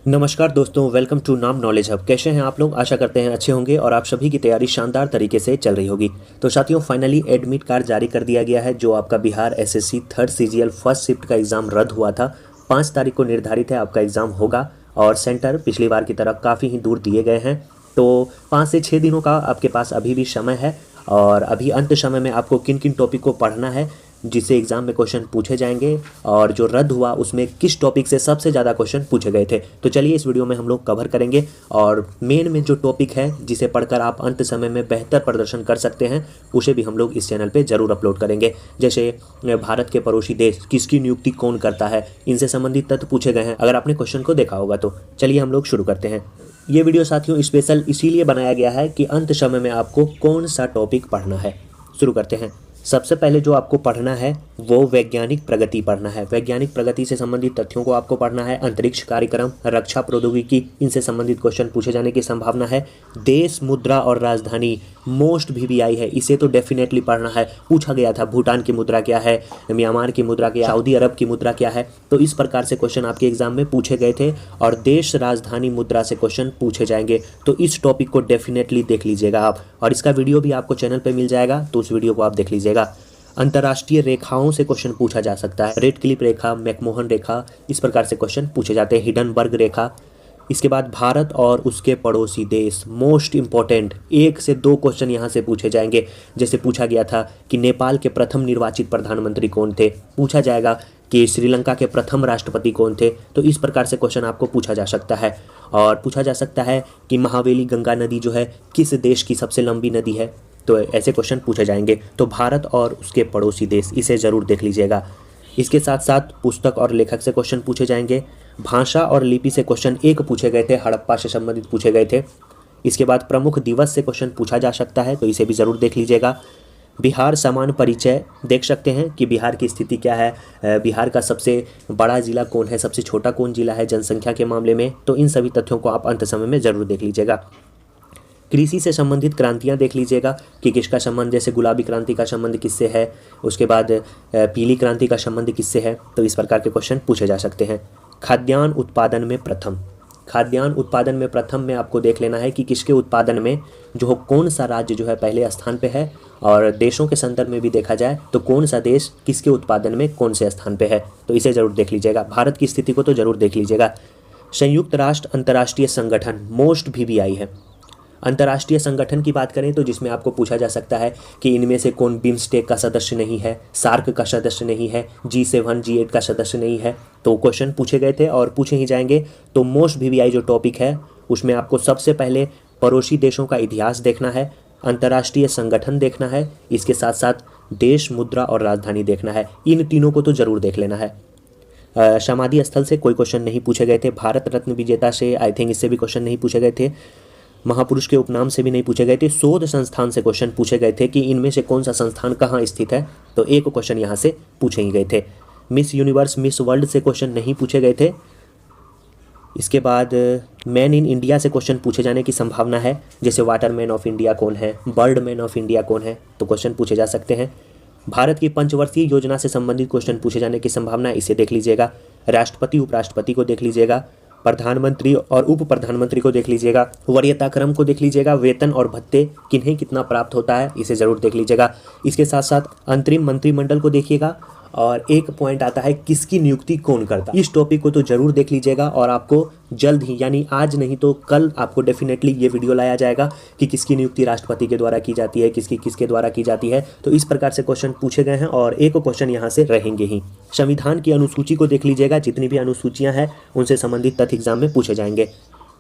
नमस्कार दोस्तों, welcome to नाम नॉलेज हब। कैसे हैं आप लोग? आशा करते हैं अच्छे होंगे और आप सभी की तैयारी शानदार तरीके से चल रही होगी। तो साथियों, फाइनली एडमिट कार्ड जारी कर दिया गया है। जो आपका Bihar SSC third CGL first shift का एग्ज़ाम रद्द हुआ था, 5 तारीख को निर्धारित है आपका एग्ज़ाम होगा और सेंटर पिछली बार की तरह काफ़ी ही दूर दिए गए हैं। तो 5 से 6 दिनों का आपके पास अभी भी समय है और अभी अंत समय में आपको किन किन टॉपिक को पढ़ना है जिससे एग्ज़ाम में क्वेश्चन पूछे जाएंगे और जो रद्द हुआ उसमें किस टॉपिक से सबसे ज़्यादा क्वेश्चन पूछे गए थे। तो चलिए इस वीडियो में हम लोग कवर करेंगे और मेन में जो टॉपिक है जिसे पढ़कर आप अंत समय में बेहतर प्रदर्शन कर सकते हैं उसे भी हम लोग इस चैनल पे ज़रूर अपलोड करेंगे। जैसे भारत के पड़ोसी देश किसकी नियुक्ति कौन करता है, इनसे संबंधित तथ्य पूछे गए हैं अगर आपने क्वेश्चन को देखा होगा तो। चलिए हम लोग शुरू करते हैं। ये वीडियो साथियों स्पेशल इसीलिए बनाया गया है कि अंत समय में आपको कौन सा टॉपिक पढ़ना है। शुरू करते हैं। सबसे पहले जो आपको पढ़ना है वो वैज्ञानिक प्रगति पढ़ना है। वैज्ञानिक प्रगति से संबंधित तथ्यों को आपको पढ़ना है। अंतरिक्ष कार्यक्रम, रक्षा प्रौद्योगिकी, इनसे संबंधित क्वेश्चन पूछे जाने की संभावना है। देश, मुद्रा और राजधानी मोस्ट VVI है, इसे तो डेफिनेटली पढ़ना है। पूछा गया था भूटान की मुद्रा क्या है, म्यांमार की मुद्रा क्या है, सऊदी अरब की मुद्रा क्या है। तो इस प्रकार से क्वेश्चन आपके एग्जाम में पूछे गए थे और देश, राजधानी, मुद्रा से क्वेश्चन पूछे जाएंगे। तो इस टॉपिक को डेफिनेटली देख लीजिएगा आप, और इसका वीडियो भी आपको चैनल पर मिल जाएगा, तो उस वीडियो को आप देख लीजिएगा। अंतर्राष्ट्रीय रेखाओं से क्वेश्चन पूछा जा सकता है। रेड क्लिप रेखा, मैकमोहन रेखा, इस प्रकार से क्वेश्चन पूछे जाते हैं। हिडनबर्ग रेखा। इसके बाद भारत और उसके पड़ोसी देश, मोस्ट इंपॉर्टेंट 1 से 2 क्वेश्चन यहाँ से पूछे जाएंगे। जैसे पूछा गया था कि नेपाल के प्रथम निर्वाचित प्रधानमंत्री कौन थे, पूछा जाएगा कि श्रीलंका के प्रथम राष्ट्रपति कौन थे। तो इस प्रकार से क्वेश्चन आपको पूछा जा सकता है। और पूछा जा सकता है कि महावेली गंगा नदी जो है किस देश की सबसे लंबी नदी है। तो ऐसे क्वेश्चन पूछे जाएंगे। तो भारत और उसके पड़ोसी देश, इसे ज़रूर देख लीजिएगा। इसके साथ साथ पुस्तक और लेखक से क्वेश्चन पूछे जाएंगे। भाषा और लिपि से क्वेश्चन 1 पूछे गए थे, हड़प्पा से संबंधित पूछे गए थे। इसके बाद प्रमुख दिवस से क्वेश्चन पूछा जा सकता है, तो इसे भी ज़रूर देख लीजिएगा। बिहार समान परिचय देख सकते हैं कि बिहार की स्थिति क्या है, बिहार का सबसे बड़ा ज़िला कौन है, सबसे छोटा कौन ज़िला है जनसंख्या के मामले में। तो इन सभी तथ्यों को आप अंत समय में ज़रूर देख लीजिएगा। कृषि से संबंधित क्रांतियां देख लीजिएगा कि किसका संबंध, जैसे गुलाबी क्रांति का संबंध किससे है, उसके बाद पीली क्रांति का संबंध किससे है। तो इस प्रकार के क्वेश्चन पूछे जा सकते हैं। खाद्यान्न उत्पादन में प्रथम, खाद्यान्न उत्पादन में प्रथम में आपको देख लेना है कि किसके उत्पादन में जो कौन सा राज्य जो है पहले स्थान पे है, और देशों के संदर्भ में भी देखा जाए तो कौन सा देश किसके उत्पादन में कौन से स्थान पे है। तो इसे ज़रूर देख लीजिएगा। भारत की स्थिति को तो ज़रूर देख लीजिएगा। संयुक्त राष्ट्र अंतर्राष्ट्रीय संगठन मोस्ट VVI है। अंतर्राष्ट्रीय संगठन की बात करें तो जिसमें आपको पूछा जा सकता है कि इनमें से कौन बिम्स्टेक का सदस्य नहीं है, सार्क का सदस्य नहीं है, G7 G8 का सदस्य नहीं है। तो क्वेश्चन पूछे गए थे और पूछे ही जाएंगे। तो मोस्ट VVI जो टॉपिक है उसमें आपको सबसे पहले पड़ोसी देशों का इतिहास देखना है, अंतर्राष्ट्रीय संगठन देखना है, इसके साथ साथ देश, मुद्रा और राजधानी देखना है। इन तीनों को तो ज़रूर देख लेना है। समाधि स्थल से कोई क्वेश्चन नहीं पूछे गए थे। भारत रत्न विजेता से आई थिंक इससे भी क्वेश्चन नहीं पूछे गए थे। महापुरुष के उपनाम से भी नहीं पूछे गए थे। शोध संस्थान से क्वेश्चन पूछे गए थे कि इनमें से कौन सा संस्थान कहाँ स्थित है। तो एक क्वेश्चन यहाँ से पूछे ही गए थे। मिस यूनिवर्स, मिस वर्ल्ड से क्वेश्चन नहीं पूछे गए थे। इसके बाद मैन इन इंडिया से क्वेश्चन पूछे जाने की संभावना है। जैसे वाटर मैन ऑफ इंडिया कौन है, बर्ड मैन ऑफ इंडिया कौन है, तो क्वेश्चन पूछे जा सकते हैं। भारत की पंचवर्षीय योजना से संबंधित क्वेश्चन पूछे जाने की संभावना है, इसे देख लीजिएगा। राष्ट्रपति, उपराष्ट्रपति को देख लीजिएगा। प्रधानमंत्री और उप प्रधानमंत्री को देख लीजिएगा। वरीयता क्रम को देख लीजिएगा। वेतन और भत्ते किन्हें कितना प्राप्त होता है, इसे ज़रूर देख लीजिएगा। इसके साथ साथ अंतरिम मंत्रिमंडल को देखिएगा। और एक पॉइंट आता है किसकी नियुक्ति कौन करता है। इस टॉपिक को तो जरूर देख लीजिएगा और आपको जल्द ही, यानी आज नहीं तो कल, आपको डेफिनेटली ये वीडियो लाया जाएगा कि किसकी नियुक्ति राष्ट्रपति के द्वारा की जाती है, किसके द्वारा की जाती है। तो इस प्रकार से क्वेश्चन पूछे गए हैं और एक क्वेश्चन यहाँ से रहेंगे ही। संविधान की अनुसूची को देख लीजिएगा। जितनी भी अनुसूचियाँ हैं उनसे संबंधित तथ्य एग्जाम में पूछे जाएंगे।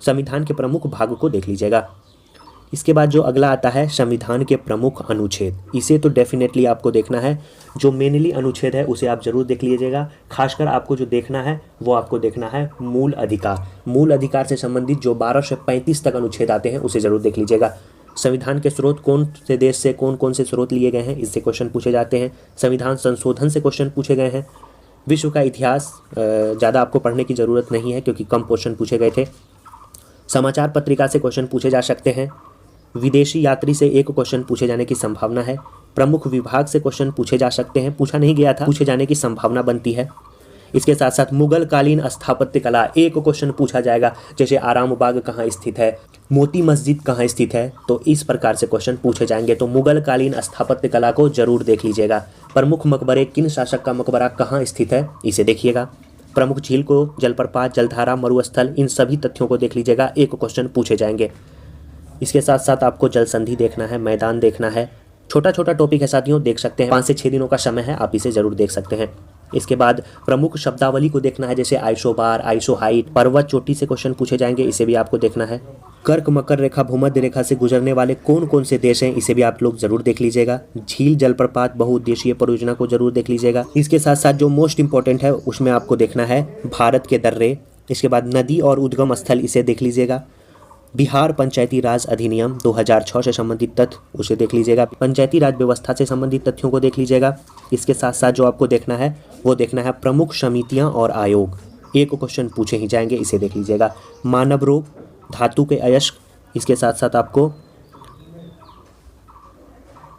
संविधान के प्रमुख भाग को देख लीजिएगा। इसके बाद जो अगला आता है संविधान के प्रमुख अनुच्छेद, इसे तो डेफिनेटली आपको देखना है। जो मेनली अनुच्छेद है उसे आप जरूर देख लीजिएगा। खासकर आपको जो देखना है वो आपको देखना है मूल अधिकार। मूल अधिकार से संबंधित जो 12 से 35 तक अनुच्छेद आते हैं उसे जरूर देख लीजिएगा। संविधान के स्रोत, कौन से देश से कौन से स्रोत लिए गए हैं, इससे क्वेश्चन पूछे जाते हैं। संविधान संशोधन से क्वेश्चन पूछे गए हैं। विश्व का इतिहास ज़्यादा आपको पढ़ने की ज़रूरत नहीं है क्योंकि कम क्वेश्चन पूछे गए थे। समाचार पत्रिका से क्वेश्चन पूछे जा सकते हैं। विदेशी यात्री से एक क्वेश्चन पूछे जाने की संभावना है। प्रमुख विभाग से क्वेश्चन पूछे जा सकते हैं, पूछा नहीं गया था, पूछे जाने की संभावना बनती है। इसके साथ साथ मुगल कालीन स्थापत्य कला, एक क्वेश्चन पूछा जाएगा, जैसे आराम बाग कहाँ स्थित है, मोती मस्जिद कहाँ स्थित है, तो इस प्रकार से क्वेश्चन पूछे जाएंगे। तो मुगल कालीन स्थापत्य कला को जरूर देख लीजिएगा। प्रमुख मकबरे, किन शासक का मकबरा कहाँ स्थित है, इसे देखिएगा। प्रमुख झील को, जलप्रपात, जलधारा, मरुस्थल, इन सभी तथ्यों को देख लीजिएगा, एक क्वेश्चन पूछे जाएंगे। इसके साथ साथ आपको जल संधि देखना है, मैदान देखना है, छोटा छोटा टॉपिक है साथियों, देख सकते हैं। 5 से 6 दिनों का समय है, आप इसे जरूर देख सकते हैं। इसके बाद प्रमुख शब्दावली को देखना है, जैसे आइसोबार, आइसोहाइट, पर्वत चोटी से क्वेश्चन पूछे जाएंगे, इसे भी आपको देखना है। कर्क मकर रेखा, भूमध्य रेखा से गुजरने वाले कौन कौन से देश हैं, इसे भी आप लोग जरूर देख लीजिएगा। झील, जलप्रपात, बहुउद्देशीय परियोजना को जरूर देख लीजिएगा। इसके साथ साथ जो मोस्ट इंपॉर्टेंट है उसमें आपको देखना है भारत के दर्रे। इसके बाद नदी और उद्गम स्थल, इसे देख लीजिएगा। बिहार पंचायती राज अधिनियम 2006 से संबंधित तथ्य, उसे देख लीजिएगा। पंचायती राज व्यवस्था से संबंधित तथ्यों को देख लीजिएगा। इसके साथ साथ जो आपको देखना है वो देखना है प्रमुख समितियां और आयोग, एक क्वेश्चन पूछे ही जाएंगे, इसे देख लीजिएगा। मानव रोग, धातु के अयस्क, इसके साथ साथ आपको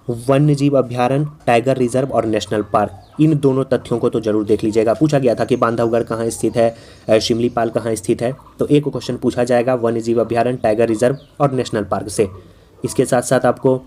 वन्य जीव अभ्यारण्य, टाइगर रिजर्व और नेशनल पार्क, इन दोनों तथ्यों को तो जरूर देख लीजिएगा। पूछा गया था कि बांधवगढ़ कहाँ स्थित है, शिमलीपाल कहाँ स्थित है, तो एक क्वेश्चन पूछा जाएगा वन्य जीव अभ्यारण्य, टाइगर रिजर्व और नेशनल पार्क से। इसके साथ साथ आपको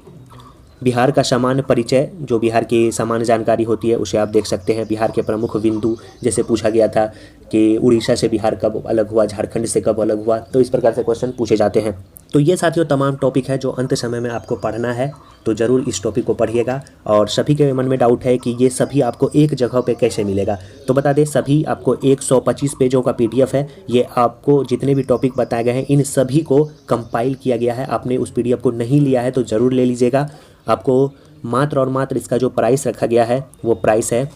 बिहार का सामान्य परिचय, जो बिहार की सामान्य जानकारी होती है उसे आप देख सकते हैं। बिहार के प्रमुख बिंदु, जैसे पूछा गया था कि उड़ीसा से बिहार कब अलग हुआ, झारखंड से कब अलग हुआ, तो इस प्रकार से क्वेश्चन पूछे जाते हैं। तो ये साथियों तमाम टॉपिक है जो अंत समय में आपको पढ़ना है, तो ज़रूर इस टॉपिक को पढ़िएगा। और सभी के मन में डाउट है कि ये सभी आपको एक जगह पे कैसे मिलेगा, तो बता दें सभी आपको 125 पेजों का PDF है। ये आपको जितने भी टॉपिक बताए गए हैं इन सभी को कंपाइल किया गया है। आपने उस PDF को नहीं लिया है तो ज़रूर ले लीजिएगा। आपको मात्र और मात्र इसका जो प्राइस रखा गया है वो प्राइस है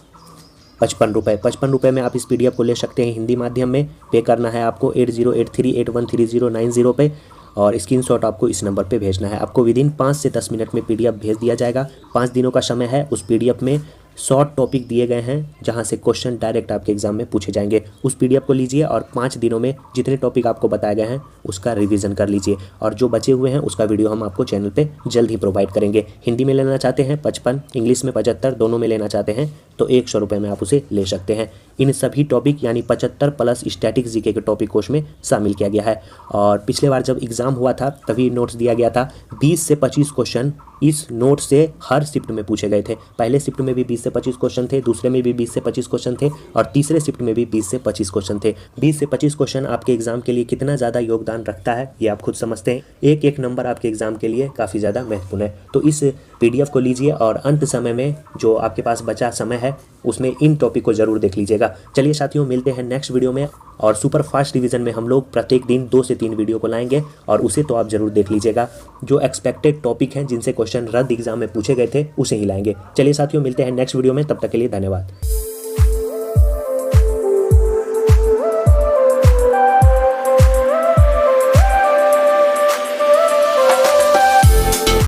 55 रुपये। 55 रुपये में आप इस PDF को ले सकते हैं। हिंदी माध्यम में पे करना है आपको 8083813090 पे, और स्क्रीनशॉट आपको इस नंबर पे भेजना है। आपको विदिन 5 से 10 मिनट में PDF भेज दिया जाएगा। 5 दिनों का समय है। उस PDF में शॉर्ट टॉपिक दिए गए हैं जहां से क्वेश्चन डायरेक्ट आपके एग्जाम में पूछे जाएंगे। उस PDF को लीजिए और 5 दिनों में जितने टॉपिक आपको बताए गए हैं उसका रिवीजन कर लीजिए, और जो बचे हुए हैं उसका वीडियो हम आपको चैनल पे जल्द ही प्रोवाइड करेंगे। हिंदी में लेना चाहते हैं 55, इंग्लिश में 75, दोनों में लेना चाहते हैं तो 100 रुपये में आप उसे ले सकते हैं। इन सभी टॉपिक यानी 75 प्लस स्टैटिक जीके के टॉपिक को उसमें शामिल किया गया है। और पिछले बार जब एग्जाम हुआ था तभी नोट्स दिया गया था, 20 से 25 क्वेश्चन इस नोट से हर शिफ्ट में पूछे गए थे। पहले शिफ्ट में भी 20 से 25 क्वेश्चन थे, दूसरे में भी 20 से 25 क्वेश्चन थे, और तीसरे शिफ्ट में भी 20 से 25 क्वेश्चन थे। 20 से 25 क्वेश्चन आपके एग्जाम के लिए कितना ज़्यादा योगदान रखता है ये आप खुद समझते हैं। एक एक नंबर आपके एग्जाम के लिए काफ़ी ज़्यादा महत्वपूर्ण है। तो इस PDF को लीजिए और अंत समय में जो आपके पास बचा समय है उसमें इन टॉपिक को जरूर देख लीजिएगा। चलिए साथियों, मिलते हैं नेक्स्ट वीडियो में। और सुपर फास्ट रिवीजन में हम लोग प्रत्येक दिन 2 से 3 वीडियो को लाएंगे, और उसे तो आप जरूर देख लीजिएगा। जो एक्सपेक्टेड टॉपिक हैं जिनसे क्वेश्चन रद्द एग्जाम में पूछे गए थे उसे ही लाएंगे। चलिए साथियों, मिलते हैं नेक्स्ट वीडियो में, तब तक के लिए धन्यवाद।